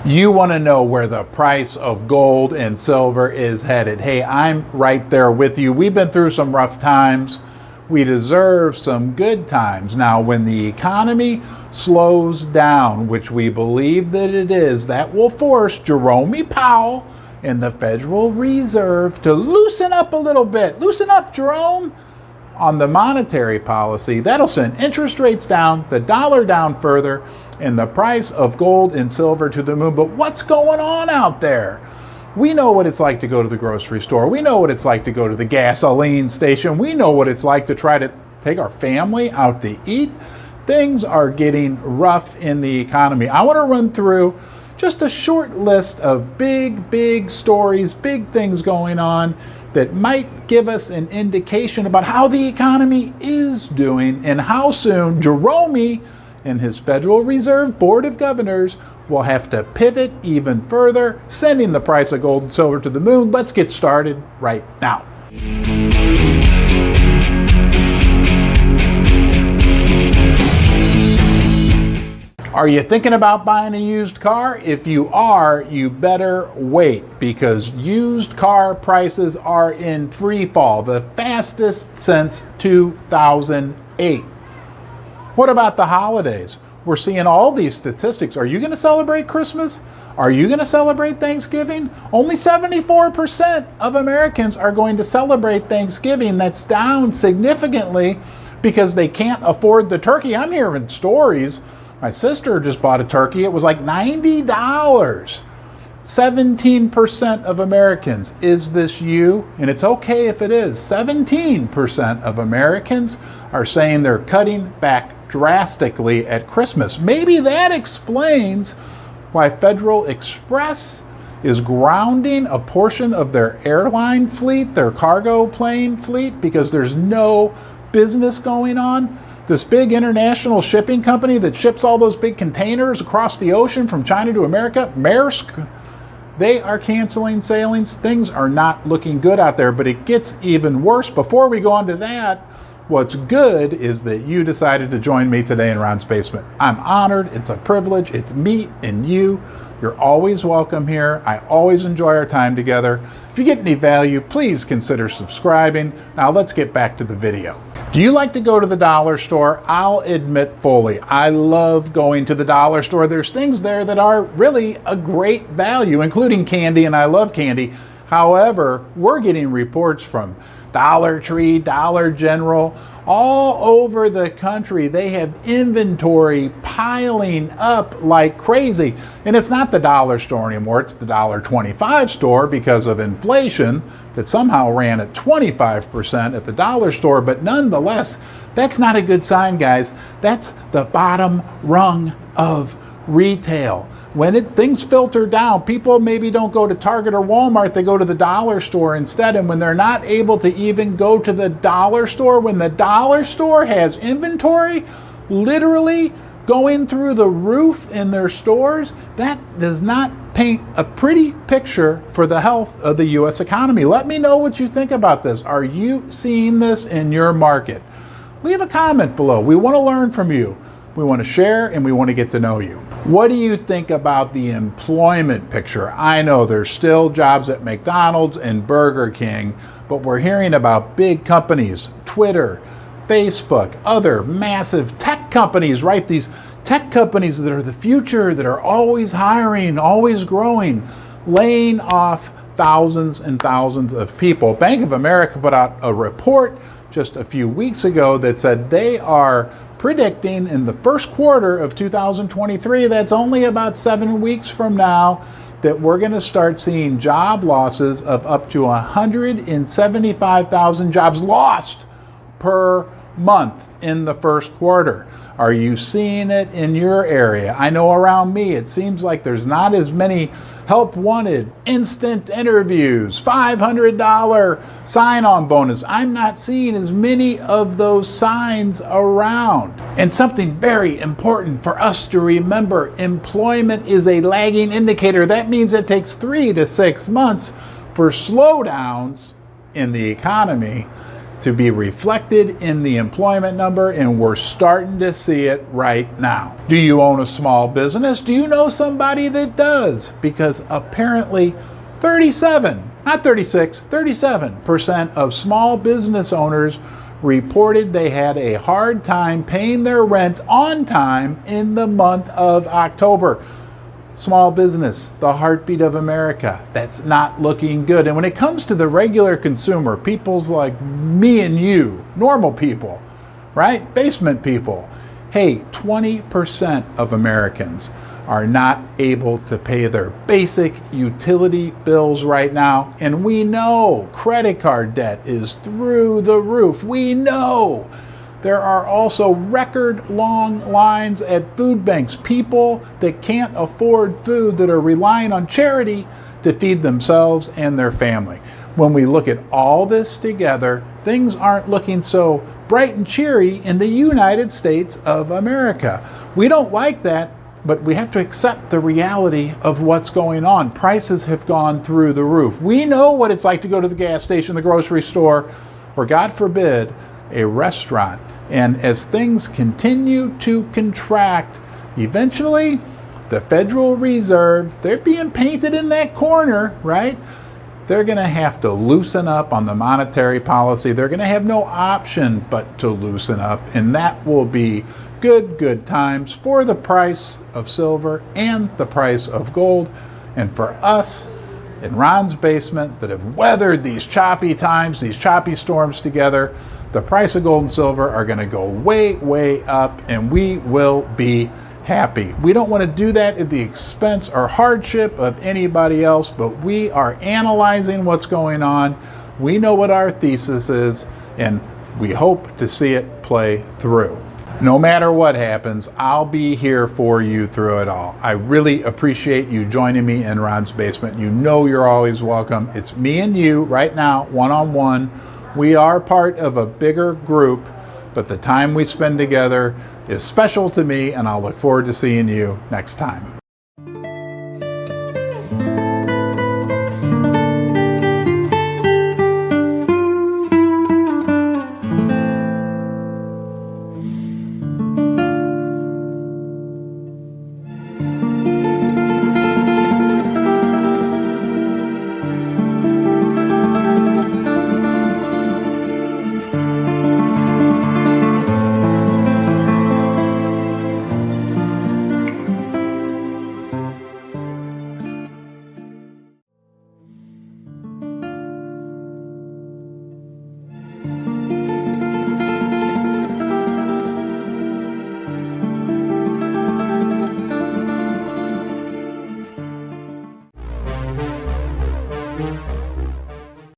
You want to know where the price of gold and silver is headed. Hey, I'm right there with you. We've been through some rough times. We deserve some good times. Now, when the economy slows down, which we believe that it is, that will force Jerome Powell and the Federal Reserve to loosen up a little bit. Loosen up, Jerome, on the monetary policy. That'll send interest rates down, the dollar down further, and the price of gold and silver to the moon. But what's going on out there? We know what it's like to go to the grocery store. We know what it's like to go to the gasoline station. We know what it's like to try to take our family out to eat. Things are getting rough in the economy. I want to run through just a short list of big stories, big things going on that might give us an indication about how the economy is doing and how soon Jerome and his Federal Reserve Board of Governors will have to pivot even further, sending the price of gold and silver to the moon. Let's get started right now. Are you thinking about buying a used car? If you are, you better wait, because used car prices are in free fall, the fastest since 2008. What about the holidays? We're seeing all these statistics. Are you going to celebrate Christmas? Are you going to celebrate Thanksgiving? Only 74% of Americans are going to celebrate Thanksgiving. That's down significantly because they can't afford the turkey. I'm hearing stories. My sister just bought a turkey. It was like $90. 17% of Americans. Is this you? And it's okay if it is. 17% of Americans are saying they're cutting back drastically at Christmas. Maybe that explains why Federal Express is grounding a portion of their airline fleet, their cargo plane fleet, because there's no business going on. This big international shipping company that ships all those big containers across the ocean from China to America, Maersk, they are canceling sailings. Things are not looking good out there, but it gets even worse. Before we go on to that, what's good is that you decided to join me today in Ron's Basement. I'm honored. It's a privilege. It's me and you. You're always welcome here. I always enjoy our time together. If you get any value, please consider subscribing. Now let's get back to the video. Do you like to go to the dollar store? I'll admit fully, I love going to the dollar store. There's things there that are really a great value, including candy, and I love candy. However, we're getting reports from Dollar Tree, Dollar General, all over the country. They have inventory piling up like crazy. And it's not the dollar store anymore. It's the $1.25 store because of inflation that somehow ran at 25% at the dollar store. But nonetheless, that's not a good sign, guys. That's the bottom rung of retail. When things filter down, people maybe don't go to Target or Walmart, they go to the dollar store instead. And when they're not able to even go to the dollar store, when the dollar store has inventory literally going through the roof in their stores, that does not paint a pretty picture for the health of the U.S. economy. Let me know what you think about this. Are you seeing this in your market? Leave a comment below. We want to learn from you. We want to share and we want to get to know you. What do you think about the employment picture? I know there's still jobs at McDonald's and Burger King, but we're hearing about big companies, Twitter, Facebook, other massive tech companies, right? These tech companies that are the future, that are always hiring, always growing, laying off thousands and thousands of people. Bank of America put out a report just a few weeks ago that said they are predicting in the first quarter of 2023, that's only about 7 weeks from now, that we're going to start seeing job losses of up to 175,000 jobs lost per month in the first quarter. Are you seeing it in your area? I know around me, it seems like there's not as many help wanted, instant interviews, $500 sign-on bonus. I'm not seeing as many of those signs around. And something very important for us to remember, employment is a lagging indicator. That means it takes 3 to 6 months for slowdowns in the economy to be reflected in the employment number, and we're starting to see it right now. Do you own a small business? Do you know somebody that does? Because apparently 37% of small business owners reported they had a hard time paying their rent on time in the month of October. Small business, the heartbeat of America. That's not looking good. And when it comes to the regular consumer, people's like me and you, normal people, right? Basement people. Hey, 20% of Americans are not able to pay their basic utility bills right now. And we know credit card debt is through the roof. We know there are also record long lines at food banks. People that can't afford food that are relying on charity to feed themselves and their family. When we look at all this together, things aren't looking so bright and cheery in the United States of America. We don't like that, but we have to accept the reality of what's going on. Prices have gone through the roof. We know what it's like to go to the gas station, the grocery store, or God forbid, a restaurant. And as things continue to contract, eventually the Federal Reserve, they're being painted in that corner, right? They're going to have to loosen up on the monetary policy. They're going to have no option but to loosen up, and that will be good times for the price of silver and the price of gold. And for us in Ron's basement that have weathered these choppy times, these choppy storms together, the price of gold and silver are going to go way up, and we will be happy. We don't want to do that at the expense or hardship of anybody else, but we are analyzing what's going on. We know what our thesis is, and we hope to see it play through. No matter what happens, I'll be here for you through it all. I really appreciate you joining me in Ron's basement. You know you're always welcome. It's me and you right now, one-on-one. We are part of a bigger group, but the time we spend together is special to me, and I'll look forward to seeing you next time.